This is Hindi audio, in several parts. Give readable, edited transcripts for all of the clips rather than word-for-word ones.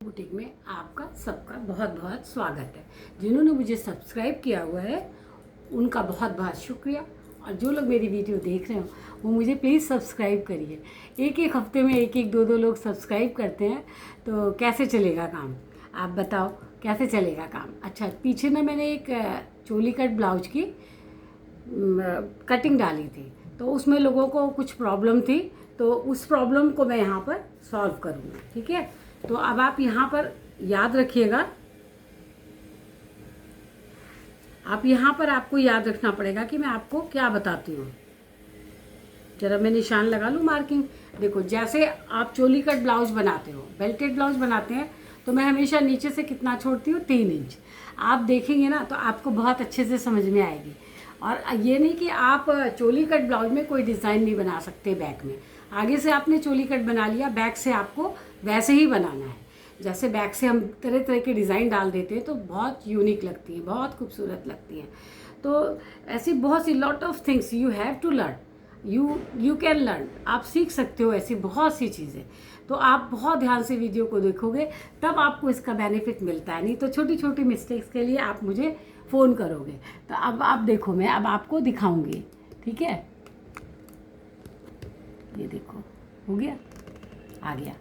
बुटीक में आपका सबका बहुत बहुत स्वागत है। जिन्होंने मुझे सब्सक्राइब किया हुआ है उनका बहुत बहुत शुक्रिया, और जो लोग मेरी वीडियो देख रहे हो वो मुझे प्लीज़ सब्सक्राइब करिए। एक एक हफ्ते में एक दो लोग सब्सक्राइब करते हैं तो कैसे चलेगा काम? आप बताओ कैसे चलेगा काम? अच्छा, पीछे ना मैंने एक चोली कट ब्लाउज की कटिंग डाली थी, तो उसमें लोगों को कुछ प्रॉब्लम थी, तो उस प्रॉब्लम को मैं यहाँ पर सॉल्व करूँगी। ठीक है, तो अब आप यहाँ पर याद रखिएगा, आपको याद रखना पड़ेगा कि मैं आपको क्या बताती हूँ। जरा मैं निशान लगा लूँ, मार्किंग। देखो, जैसे आप चोली कट ब्लाउज बनाते हो, बेल्टेड ब्लाउज बनाते हैं, तो मैं हमेशा नीचे से कितना छोड़ती हूँ? 3 इंच। आप देखेंगे ना तो आपको बहुत अच्छे से समझ में आएगी। और ये नहीं कि आप चोली कट ब्लाउज में कोई डिज़ाइन नहीं बना सकते बैक में। आगे से आपने चोली कट बना लिया, बैक से आपको वैसे ही बनाना है। जैसे बैक से हम तरह तरह के डिज़ाइन डाल देते हैं तो बहुत यूनिक लगती है, बहुत खूबसूरत लगती है। तो ऐसी बहुत सी lot of things you have to learn, you can learn. आप सीख सकते हो ऐसी बहुत सी चीज़ें। तो आप बहुत ध्यान से वीडियो को देखोगे तब आपको इसका बेनिफिट मिलता है, नहीं तो छोटी छोटी मिस्टेक्स के लिए आप मुझे फ़ोन करोगे। तो अब आप देखो, मैं अब आपको दिखाऊंगी। ठीक है, ये देखो, हो गया, आ गया,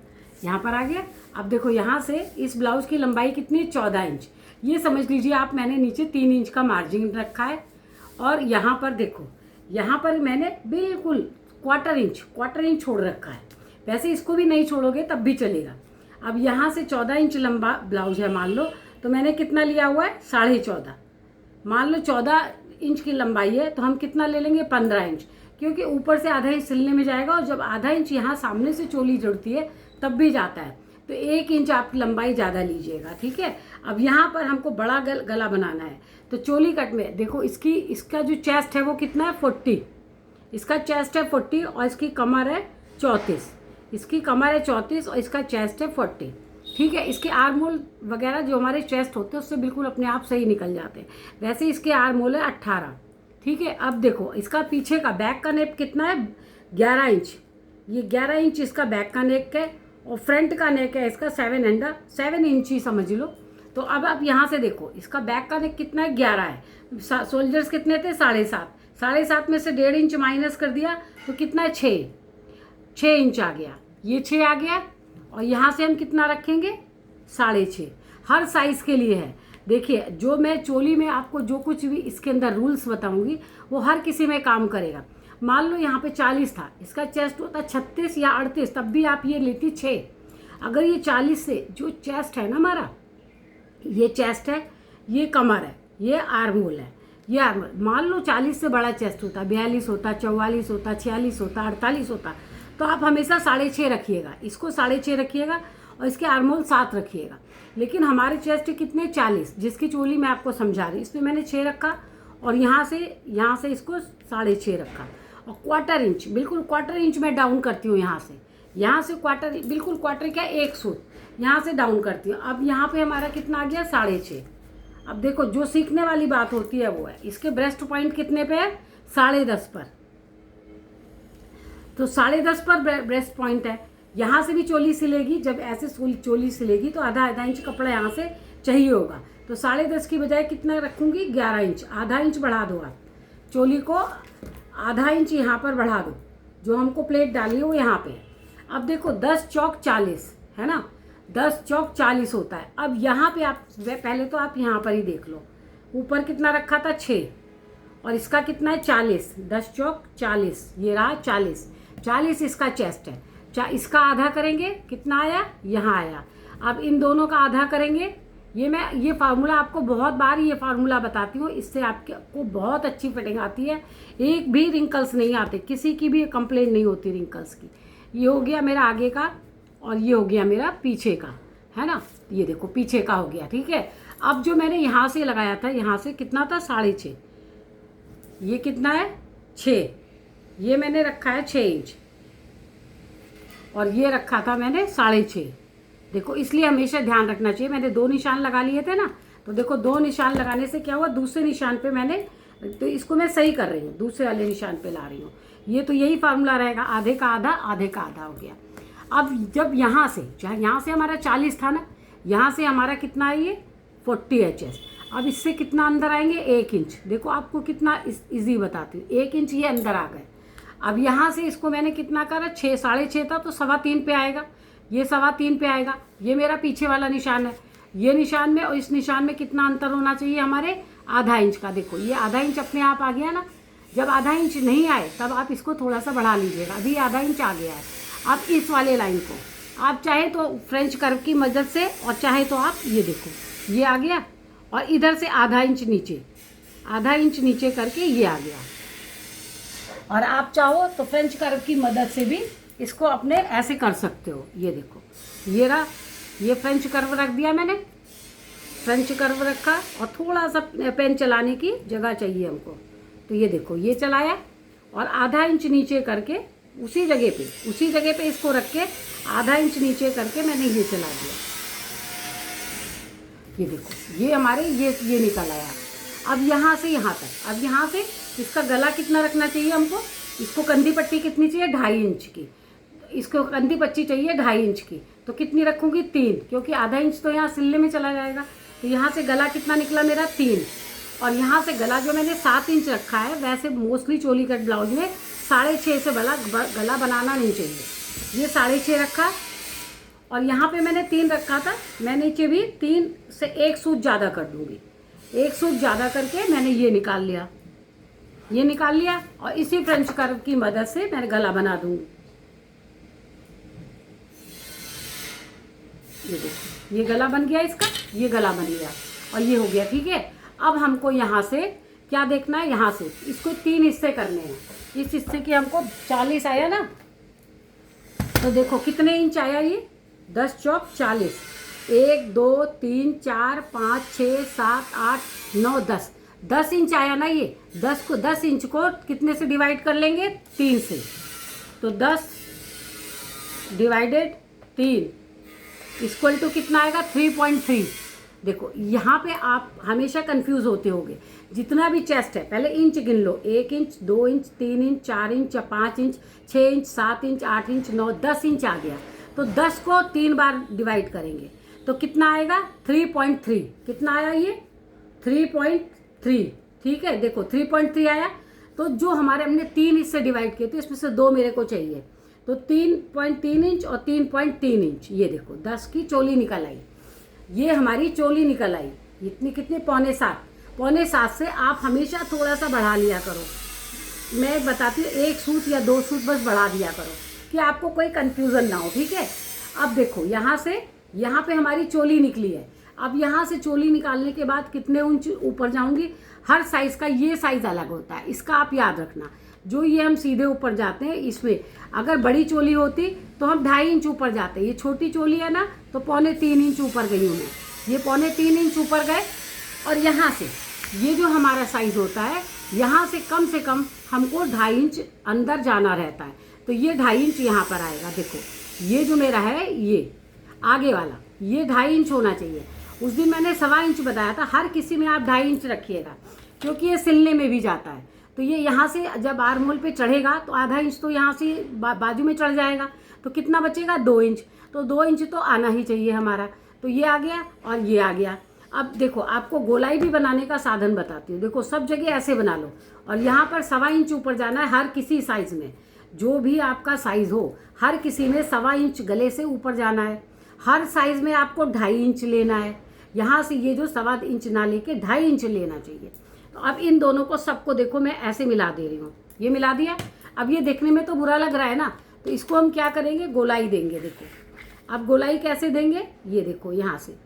यहाँ पर आ गया। अब देखो, यहाँ से इस ब्लाउज की लंबाई कितनी है? 14 इंच। ये समझ लीजिए आप, मैंने नीचे 3 इंच का मार्जिन रखा है, और यहाँ पर देखो, यहाँ पर मैंने बिल्कुल क्वार्टर इंच छोड़ रखा है। वैसे इसको भी नहीं छोड़ोगे तब भी चलेगा। अब यहाँ से 14 इंच लंबा ब्लाउज है मान लो, तो मैंने कितना लिया हुआ है? 14.5। मान लो 14 इंच की लंबाई है तो हम कितना ले लेंगे? 15 इंच, क्योंकि ऊपर से आधा इंच सिलने में जाएगा, और जब आधा इंच यहाँ सामने से चोली जुड़ती है तब भी जाता है, तो 1 इंच आप लंबाई ज़्यादा लीजिएगा। ठीक है, अब यहाँ पर हमको बड़ा गला बनाना है, तो चोली कट में देखो, इसका जो चेस्ट है वो कितना है? 40। इसका चेस्ट है 40 और इसकी कमर है 34। इसकी कमर है 34 और इसका चेस्ट है 40। ठीक है, इसके आर्म होल वगैरह जो हमारे चेस्ट होते हैं उससे बिल्कुल अपने आप सही निकल जाते हैं। वैसे इसके आर्म होल है 18। ठीक है, अब देखो, इसका पीछे का बैक का नेक कितना है? 11 इंच। ये 11 इंच इसका बैक का नेक है, और फ्रंट का नेक है इसका 7 इंच ही समझ लो। तो अब आप यहाँ से देखो, इसका बैक का नेक कितना है? 11 है। सोल्जर्स कितने थे? 7.5 में से 1.5 इंच माइनस कर दिया तो कितना है? 6 इंच आ गया। ये 6 आ गया, और यहाँ से हम कितना रखेंगे? 6.5। हर साइज़ के लिए है। देखिए, जो मैं चोली में आपको जो कुछ भी इसके अंदर रूल्स बताऊंगी वो हर किसी में काम करेगा। मान लो यहाँ पे 40 था, इसका चेस्ट होता 36 या 38, तब भी आप ये लेती 6। अगर ये 40 से जो चेस्ट है ना हमारा, ये चेस्ट है, ये कमर है, ये आर्म होल है, ये आर्म। मान लो 40 से बड़ा चेस्ट होता, 42 होता, 44 होता, 46 होता, 48 होता, तो आप हमेशा 6.5 रखिएगा। इसको 6.5 रखिएगा और इसके आर्म होल 7 रखिएगा। लेकिन हमारे चेस्ट कितने? 40, जिसकी चोली मैं आपको समझा रही, इसमें मैंने 6 रखा, और यहाँ से इसको 6.5 रखा, और क्वार्टर इंच, बिल्कुल क्वार्टर इंच मैं डाउन करती हूँ। यहाँ से क्वार्टर, बिल्कुल क्वार्टर क्या, 1 सूट यहाँ से डाउन करती हूँ। अब यहाँ पे हमारा कितना आ गया? 6.5। अब देखो, जो सीखने वाली बात होती है वो है, इसके ब्रेस्ट पॉइंट कितने पे है? 10.5 पर। तो 10.5 पर ब्रेस्ट पॉइंट है। यहाँ से भी चोली सिलेगी, जब ऐसे चोली सिलेगी तो आधा इंच कपड़ा यहाँ से चाहिए होगा, तो 10.5 की बजाय कितना रखूँगी? 11 इंच। आधा इंच बढ़ा दो आप, चोली को आधा इंच यहाँ पर बढ़ा दो, जो हमको प्लेट डाली है वो यहाँ पे है। अब देखो, 10 चौक 40 है ना, 10 चौक 40 होता है। अब यहाँ पे आप पहले तो आप यहाँ पर ही देख लो, ऊपर कितना रखा था? 6, और इसका कितना है? 40। 10 चौक 40, ये रहा 40 इसका चेस्ट है। इसका आधा करेंगे, कितना आया? यहाँ आया। अब इन दोनों का आधा करेंगे। ये फार्मूला आपको बहुत बार ये फार्मूला बताती हूँ, इससे आपको बहुत अच्छी फिटिंग आती है, एक भी रिंकल्स नहीं आते, किसी की भी कंप्लेन नहीं होती रिंकल्स की। ये हो गया मेरा आगे का, और ये हो गया मेरा पीछे का, है ना। ये देखो, पीछे का हो गया। ठीक है, अब जो मैंने यहाँ से लगाया था, यहाँ से कितना था? 6.5। ये कितना है? 6। ये मैंने रखा है 6 इंच, और ये रखा था मैंने 6.5। देखो, इसलिए हमेशा ध्यान रखना चाहिए। मैंने 2 निशान लगा लिए थे ना, तो देखो 2 निशान लगाने से क्या हुआ? दूसरे निशान पे मैंने, तो इसको मैं सही कर रही हूँ, दूसरे वाले निशान पे ला रही हूँ। ये तो यही फार्मूला रहेगा, आधे का आधा हो गया। अब जब यहाँ से हमारा 40 था ना, यहाँ से हमारा कितना है ये 40 HS। अब इससे कितना अंदर आएंगे 1 इंच। देखो आपको कितना इजी बताती हूँ, 1 इंच ये अंदर आ गए। अब यहाँ से इसको मैंने कितना करा 6, 6.5 था तो 3.25 पे आएगा, ये 3.25 पे आएगा। ये मेरा पीछे वाला निशान है, ये निशान में और इस निशान में कितना अंतर होना चाहिए हमारे आधा इंच का। देखो ये आधा इंच अपने आप आ गया ना। जब आधा इंच नहीं आए तब आप इसको थोड़ा सा बढ़ा लीजिएगा। अभी आधा इंच आ गया है। अब इस वाले लाइन को आप चाहे तो फ्रेंच कर्व की मदद से और चाहे तो आप ये देखो ये आ गया और इधर से आधा इंच नीचे करके ये आ गया। और आप चाहो तो फ्रेंच कर्व की मदद से भी इसको अपने ऐसे कर सकते हो। ये देखो ये रहा, ये फ्रेंच कर्व रख दिया मैंने, फ्रेंच कर्व रखा और थोड़ा सा पेन चलाने की जगह चाहिए हमको, तो ये देखो ये चलाया और आधा इंच नीचे करके उसी जगह पे इसको रख के आधा इंच नीचे करके मैंने ये चला दिया। ये देखो ये हमारे ये निकल आया। अब यहाँ से यहाँ तक, अब यहाँ से इसका गला कितना रखना चाहिए हमको, इसको कंधी पट्टी कितनी चाहिए 2.5 इंच की, इसको कंधी पट्टी चाहिए 2.5 इंच की, तो कितनी रखूँगी 3, क्योंकि आधा इंच तो यहाँ सिल्ले में चला जाएगा। तो यहाँ से गला कितना निकला मेरा 3, और यहाँ से गला जो मैंने 7 इंच रखा है, वैसे मोस्टली चोली कट ब्लाउज में 6.5 से गला बनाना नहीं चाहिए। ये 6.5 रखा और यहाँ पे मैंने 3 रखा था, मैं नीचे भी 3 से 1 सूत ज़्यादा कर दूँगी। 1 सूत ज़्यादा करके मैंने ये निकाल लिया और इसी फ्रेंच कर्व की मदद से मैं गला बना दूँगी। ये देखो ये गला बन गया इसका, ये गला बन गया और ये हो गया। ठीक है, अब हमको यहाँ से क्या देखना है, यहाँ से इसको 3 हिस्से करने हैं। इस हिस्से की हमको 40 आया ना, तो देखो कितने इंच आया ये 10 चौक 40, 1 2 3 4 5 6 7 8 9 10 इंच आया ना। ये 10 इंच को कितने से डिवाइड कर लेंगे 3 से, तो 10 डिवाइडेड 3 इक्वल टू कितना आएगा 3.3। देखो यहाँ पे आप हमेशा कंफ्यूज होते होगे, जितना भी चेस्ट है पहले इंच गिन लो, 1 inch 2 inch 3 inch 4 inch 5 inch 6 inch 7 inch 8 inch 9 10 inch आ गया। तो 10 को 3 बार डिवाइड करेंगे तो कितना आएगा 3.3। कितना आया ये 3.3। ठीक है, देखो 3.3 आया। तो जो हमारे हमने 3 हिस्से डिवाइड किए थे इसमें से 2 मेरे को चाहिए, तो 3.3 इंच और 3.3 इंच। ये देखो 10 की चोली निकल आई, ये हमारी चोली निकल आई। इतनी कितनी 6.25 से आप हमेशा थोड़ा सा बढ़ा लिया करो। मैं बताती हूँ 1 सूत या 2 सूत बस बढ़ा दिया करो कि आपको कोई कंफ्यूजन ना हो। ठीक है, अब देखो यहाँ से यहाँ पे हमारी चोली निकली है। अब यहाँ से चोली निकालने के बाद कितने इंच ऊपर जाऊंगी, हर साइज का ये साइज अलग होता है, इसका आप याद रखना। जो ये हम सीधे ऊपर जाते हैं, इसमें अगर बड़ी चोली होती तो हम 2.5 इंच ऊपर जाते हैं। ये छोटी चोली है ना, तो 3.25 इंच ऊपर गई हूँ मैं, ये 3.25 इंच ऊपर गए। और यहाँ से ये जो हमारा साइज होता है, यहाँ से कम हमको 2.5 इंच अंदर जाना रहता है, तो ये 2.5 इंच यहाँ पर आएगा। देखो ये जो मेरा है ये आगे वाला, ये 2.5 इंच होना चाहिए। उस दिन मैंने 1.25 इंच बताया था, हर किसी में आप 2.5 इंच रखिएगा, क्योंकि ये सिलने में भी जाता है। तो ये यहाँ से जब आर्म होल पे चढ़ेगा तो आधा इंच तो यहाँ से बाजू में चढ़ जाएगा, तो कितना बचेगा 2 इंच। तो 2 इंच तो आना ही चाहिए हमारा। तो ये आ गया और ये आ गया। अब देखो आपको गोलाई भी बनाने का साधन बताती हूँ। देखो सब जगह ऐसे बना लो और यहाँ पर 1.25 इंच ऊपर जाना है। हर किसी साइज़ में, जो भी आपका साइज़ हो, हर किसी में 1.25 इंच गले से ऊपर जाना है। हर साइज़ में आपको 2.5 इंच लेना है। यहाँ से ये जो 1.25 इंच ना लेके 2.5 इंच लेना चाहिए। तो अब इन दोनों को सबको देखो मैं ऐसे मिला दे रही हूँ, ये मिला दिया। अब ये देखने में तो बुरा लग रहा है ना, तो इसको हम क्या करेंगे, गोलाई देंगे। देखो अब गोलाई कैसे देंगे, ये देखो यहाँ से,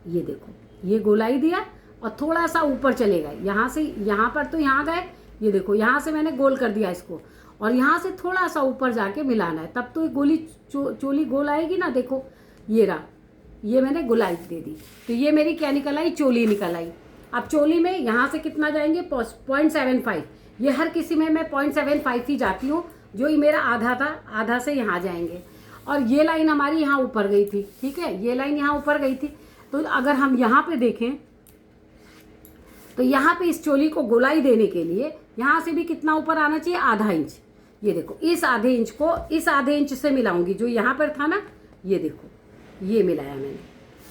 ये देखो ये गोलाई दिया और थोड़ा सा ऊपर चले गए। यहाँ से यहाँ पर तो यहाँ गए, ये देखो यहाँ से मैंने गोल कर दिया इसको, और यहाँ से थोड़ा सा ऊपर जाके मिलाना है, तब तो ये गोली चोली गोल आएगी ना। देखो ये रहा, ये मैंने गोलाई दे दी, तो ये मेरी क्या निकल आई, चोली निकल आई। अब चोली में यहाँ से कितना जाएंगे 0.75। ये हर किसी में मैं 0.75 ही जाती हूँ। जो ये मेरा आधा था, आधा से यहाँ जाएंगे। और ये लाइन हमारी यहाँ ऊपर गई थी। ठीक है, ये लाइन यहाँ ऊपर गई थी। तो अगर हम यहाँ पे देखें तो यहाँ पे इस चोली को गोलाई देने के लिए यहाँ से भी कितना ऊपर आना चाहिए, आधा इंच। ये देखो इस आधे इंच को इस आधे इंच से मिलाऊंगी जो यहाँ पर था ना, ये देखो ये मिलाया मैंने,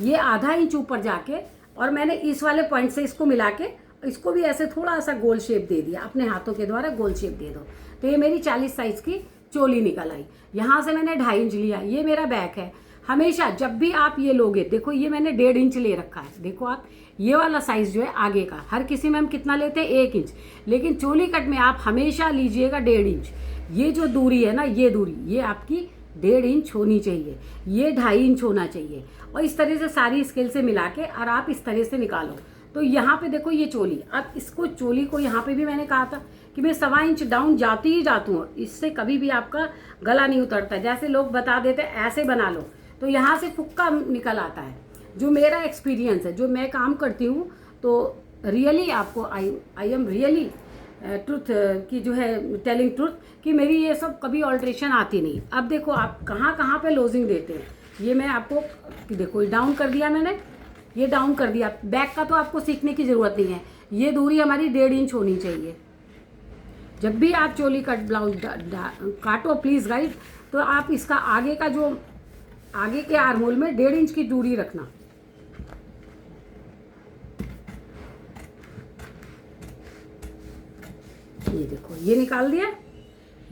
ये आधा इंच ऊपर जाके, और मैंने इस वाले पॉइंट से इसको मिला के इसको भी ऐसे थोड़ा सा गोल शेप दे दिया, अपने हाथों के द्वारा गोल शेप दे दो। तो ये मेरी 40 साइज की चोली निकल आई। यहाँ से मैंने 2.5 इंच लिया, ये मेरा बैक है। हमेशा जब भी आप ये लोगे, देखो ये मैंने 1.5 इंच ले रखा है, देखो आप ये वाला साइज जो है आगे का, हर किसी में हम कितना लेते हैं 1 इंच, लेकिन चोली कट में आप हमेशा लीजिएगा 1.5 इंच। ये जो दूरी है ना, ये दूरी ये आपकी 1.5 इंच होनी चाहिए, ये 2.5 इंच होना चाहिए। और इस तरह से सारी स्केल से मिला के और आप इस तरह से निकालो। तो यहाँ पे देखो ये चोली, अब इसको चोली को यहाँ पे भी मैंने कहा था कि मैं 1.25 इंच डाउन जाती ही जाती हूँ, इससे कभी भी आपका गला नहीं उतरता। जैसे लोग बता देते ऐसे बना लो, तो यहाँ से फुक्का निकल आता है। जो मेरा एक्सपीरियंस है, जो मैं काम करती हूँ, तो रियली आपको आई एम रियली ट्रुथ की जो है टेलिंग ट्रुथ कि मेरी ये सब कभी ऑल्ट्रेशन आती नहीं। अब देखो आप कहाँ कहाँ पे लोजिंग देते हैं, ये मैं आपको देखो डाउन कर दिया मैंने, ये डाउन कर दिया। बैक का तो आपको सीखने की ज़रूरत नहीं है, ये दूरी हमारी 1.5 इंच होनी चाहिए। जब भी आप चोली कट ब्लाउज काटो प्लीज़ गाइड, तो आप इसका आगे का जो आगे के आर्महोल में 1.5 इंच की दूरी रखना। ये देखो ये निकाल दिया।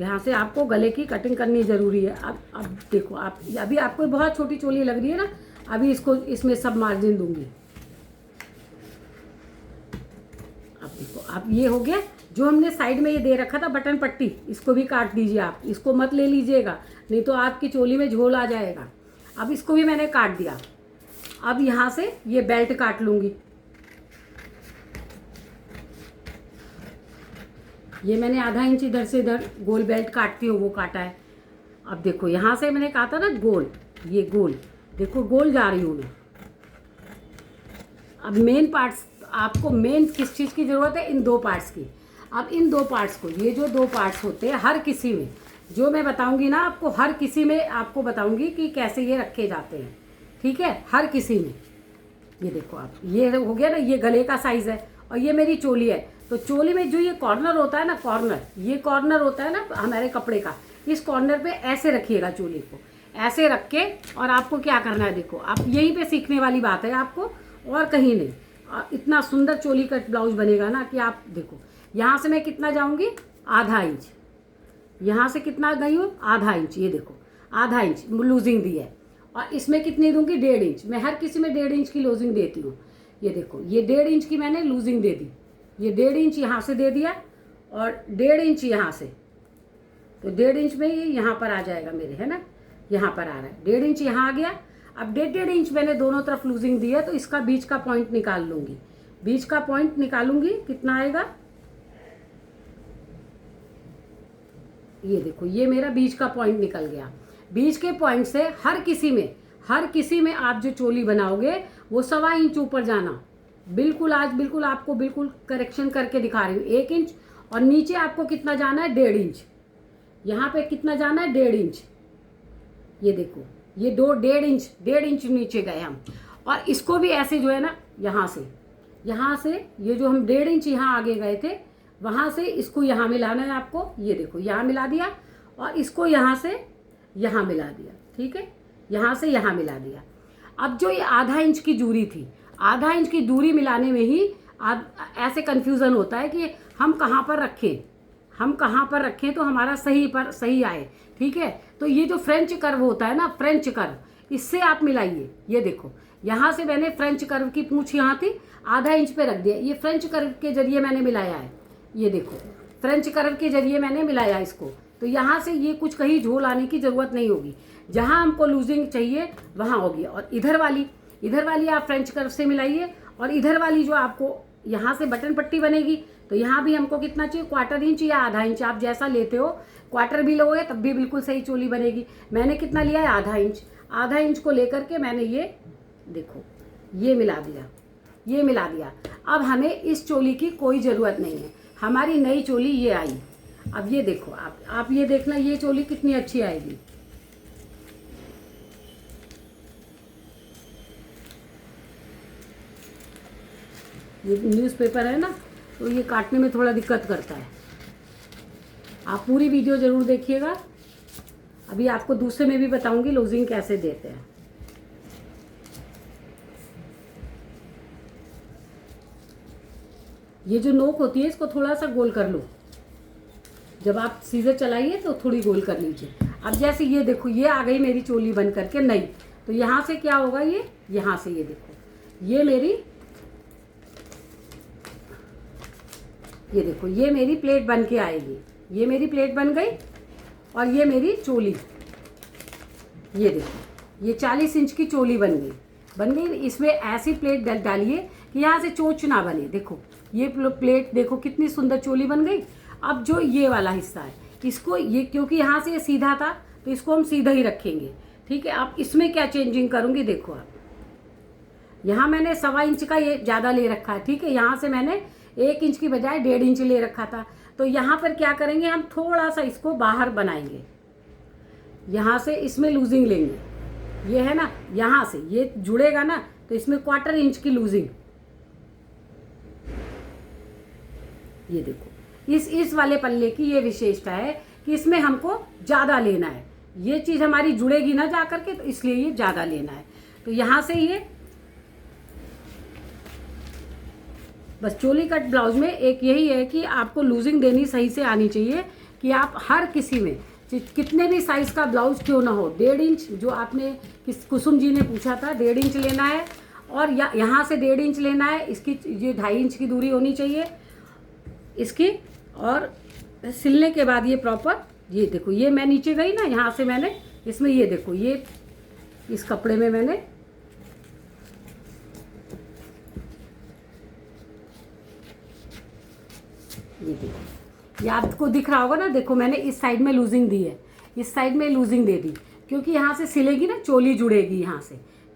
यहाँ से आपको गले की कटिंग करनी ज़रूरी है। अब देखो आप, अभी आपको बहुत छोटी चोली लग रही है ना, अभी इसको इसमें सब मार्जिन दूंगी। अब देखो अब ये हो गया। जो हमने साइड में ये दे रखा था बटन पट्टी, इसको भी काट दीजिए आप, इसको मत ले लीजिएगा, नहीं तो आपकी चोली में झोल आ जाएगा। अब इसको भी मैंने काट दिया। अब यहाँ से ये बेल्ट काट लूँगी। ये मैंने आधा इंच इधर से इधर गोल बेल्ट काटती हूँ, वो काटा है। अब देखो यहाँ से मैंने कहा था ना गोल, ये गोल देखो गोल जा रही हूँ मैं। अब मेन पार्ट्स, आपको मेन किस चीज़ की ज़रूरत है, इन 2 पार्ट्स की। अब इन 2 पार्ट्स को, ये जो 2 पार्ट्स होते हैं हर किसी में, जो मैं बताऊंगी ना आपको, हर किसी में आपको बताऊंगी कि कैसे ये रखे जाते हैं, ठीक है, हर किसी में। ये देखो आप, ये हो गया ना, ये गले का साइज़ है और ये मेरी चोली है। तो चोली में जो ये कॉर्नर होता है ना, कॉर्नर, ये कॉर्नर होता है ना हमारे कपड़े का, इस कॉर्नर पे ऐसे रखिएगा चोली को, ऐसे रख के। और आपको क्या करना है, देखो आप यहीं पे सीखने वाली बात है आपको, और कहीं नहीं। इतना सुंदर चोली का ब्लाउज बनेगा ना कि आप देखो, यहाँ से मैं कितना जाऊँगी, आधा इंच, यहाँ से कितना गई हूँ, आधा इंच, ये देखो आधा इंच लूजिंग दी है। और इसमें कितनी दूंगी, 1.5 इंच। मैं हर किसी में 1.5 इंच की लूजिंग देती हूँ। ये देखो ये 1.5 इंच की मैंने लूजिंग दे दी, ये 1.5 इंच यहाँ से दे दिया और 1.5 इंच यहाँ से, तो 1.5 इंच में ये यहाँ पर आ जाएगा मेरे, है ना, यहाँ पर आ रहा है 1.5 इंच, यहाँ आ गया। अब 1.5 इंच मैंने दोनों तरफ लूजिंग दी है, तो इसका बीच का पॉइंट निकाल लूँगी। बीच का पॉइंट निकालूंगी, कितना आएगा, ये देखो ये मेरा बीच का पॉइंट निकल गया। बीच के पॉइंट से हर किसी में आप जो चोली बनाओगे वो 1.25 इंच ऊपर जाना। बिल्कुल आज बिल्कुल आपको बिल्कुल करेक्शन करके दिखा रही हूँ, 1 इंच। और नीचे आपको कितना जाना है, 1.5 इंच। यहाँ पे कितना जाना है, 1.5 इंच। ये देखो ये 1.5 इंच नीचे गए हम। और इसको भी ऐसे जो है ना, यहाँ से ये जो हम 1.5 इंच यहाँ आगे गए थे, वहाँ से इसको यहाँ मिलाना है आपको। ये देखो यहाँ मिला दिया और इसको यहाँ से यहाँ मिला दिया, ठीक है, यहाँ से यहाँ मिला दिया। अब जो ये आधा इंच की दूरी थी, आधा इंच की दूरी मिलाने में ही ऐसे कन्फ्यूज़न होता है कि हम कहाँ पर रखें तो हमारा सही आए, ठीक है। तो ये जो फ्रेंच कर्व होता है ना, फ्रेंच कर्व, इससे आप मिलाइए। ये देखो यहाँ से मैंने फ्रेंच कर्व की पूंछ यहाँ थी, आधा इंच पे रख दिया, ये फ्रेंच कर्व के जरिए मैंने मिलाया है। ये देखो फ्रेंच कर्व के जरिए मैंने मिलाया इसको। तो यहाँ से ये कुछ कहीं झोल आने की ज़रूरत नहीं होगी, जहाँ हमको लूजिंग चाहिए वहाँ होगी। और इधर वाली आप फ्रेंच कर्व से मिलाइए। और इधर वाली जो आपको यहाँ से बटन पट्टी बनेगी, तो यहाँ भी हमको कितना चाहिए, 1/4 इंच या आधा इंच, आप जैसा लेते हो। 1/4 भी लोगे तब भी बिल्कुल सही चोली बनेगी। मैंने कितना लिया है, आधा इंच। आधा इंच को लेकर के मैंने ये देखो ये मिला दिया। अब हमें इस चोली की कोई ज़रूरत नहीं है, हमारी नई चोली ये आई। अब ये देखो आप ये देखना, ये चोली कितनी अच्छी आएगी। ये न्यूज़पेपर है ना, तो ये काटने में थोड़ा दिक्कत करता है। आप पूरी वीडियो ज़रूर देखिएगा। अभी आपको दूसरे में भी बताऊंगी लूजिंग कैसे देते हैं। ये जो नोक होती है इसको थोड़ा सा गोल कर लो, जब आप सीजर चलाइए तो थोड़ी गोल कर लीजिए। अब जैसे ये देखो ये आ गई मेरी चोली बन करके नहीं, तो यहाँ से क्या होगा, ये यहाँ से ये देखो ये मेरी, ये देखो ये मेरी प्लेट बन के आएगी, ये मेरी प्लेट बन गई और ये मेरी चोली, ये देखो ये 40 इंच की चोली बन गई। इसमें ऐसी प्लेट डालिए कि यहाँ से चोंच ना बने। देखो ये प्लेट देखो कितनी सुंदर चोली बन गई। अब जो ये वाला हिस्सा है इसको ये, क्योंकि यहाँ से ये सीधा था तो इसको हम सीधा ही रखेंगे, ठीक है। अब इसमें क्या चेंजिंग करूँगी, देखो आप यहाँ मैंने 1.25 इंच का ये ज़्यादा ले रखा है, ठीक है। यहाँ से मैंने 1 इंच की बजाय 1.5 इंच ले रखा था। तो यहाँ पर क्या करेंगे, हम थोड़ा सा इसको बाहर बनाएंगे, यहाँ से इसमें लूजिंग लेंगे, ये है ना, यहाँ से ये जुड़ेगा ना तो इसमें 1/4 इंच की लूजिंग, ये देखो इस वाले पल्ले की ये विशेषता है कि इसमें हमको ज़्यादा लेना है, ये चीज़ हमारी जुड़ेगी ना जा करके, तो इसलिए ये ज़्यादा लेना है। तो यहाँ से ये बस चोली कट ब्लाउज में एक यही है कि आपको लूजिंग देनी सही से आनी चाहिए, कि आप हर किसी में कितने भी साइज़ का ब्लाउज क्यों ना हो, 1.5 इंच जो आपने कुसुम जी ने पूछा था 1.5 इंच लेना है, और यहाँ से 1.5 इंच लेना है, इसकी ये 2.5 इंच की दूरी होनी चाहिए इसकी। और सिलने के बाद ये प्रॉपर, ये देखो ये मैं नीचे गई ना, यहाँ से मैंने इसमें ये देखो ये इस कपड़े में मैंने ये देखो, ये आपको दिख रहा होगा ना, देखो मैंने इस साइड में लूजिंग दी है, इस साइड में लूजिंग दे दी, क्योंकि यहाँ से सिलेगी ना चोली जुड़ेगी,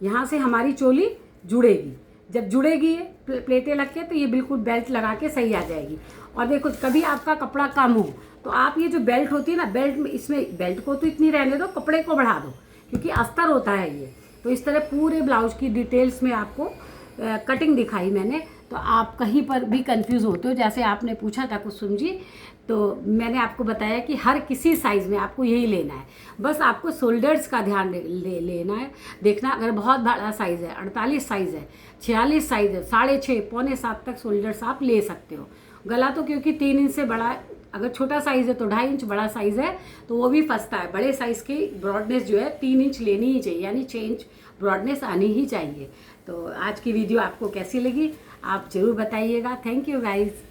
यहाँ से हमारी चोली जुड़ेगी। जब जुड़ेगी ये प्लेटें लग के तो ये बिल्कुल बेल्ट लगा के सही आ जाएगी। और देखो कभी आपका कपड़ा कम हो तो आप ये जो बेल्ट होती है ना, बेल्ट में इसमें बेल्ट को तो इतनी रहने दो, कपड़े को बढ़ा दो, क्योंकि अस्तर होता है ये। तो इस तरह पूरे ब्लाउज की डिटेल्स में आपको कटिंग दिखाई मैंने। तो आप कहीं पर भी कंफ्यूज होते हो, जैसे आपने पूछा था कुसुम जी, तो मैंने आपको बताया कि हर किसी साइज़ में आपको यही लेना है, बस आपको शोल्डर्स का ध्यान लेना है, देखना। अगर बहुत बड़ा साइज़ है, 48 साइज़ है, 46 साइज़ है, 6.5 पौने 7 तक शोल्डर्स आप ले सकते हो। गला तो क्योंकि 3 इंच से बड़ा, अगर छोटा साइज़ है तो 2.5 इंच, बड़ा साइज़ है तो वो भी फंसता है। बड़े साइज़ की ब्रॉडनेस जो है 3 इंच लेनी ही चाहिए, यानी 6 इंच ब्रॉडनेस आनी ही चाहिए। तो आज की वीडियो आपको कैसी लगी आप ज़रूर बताइएगा। Thank you guys.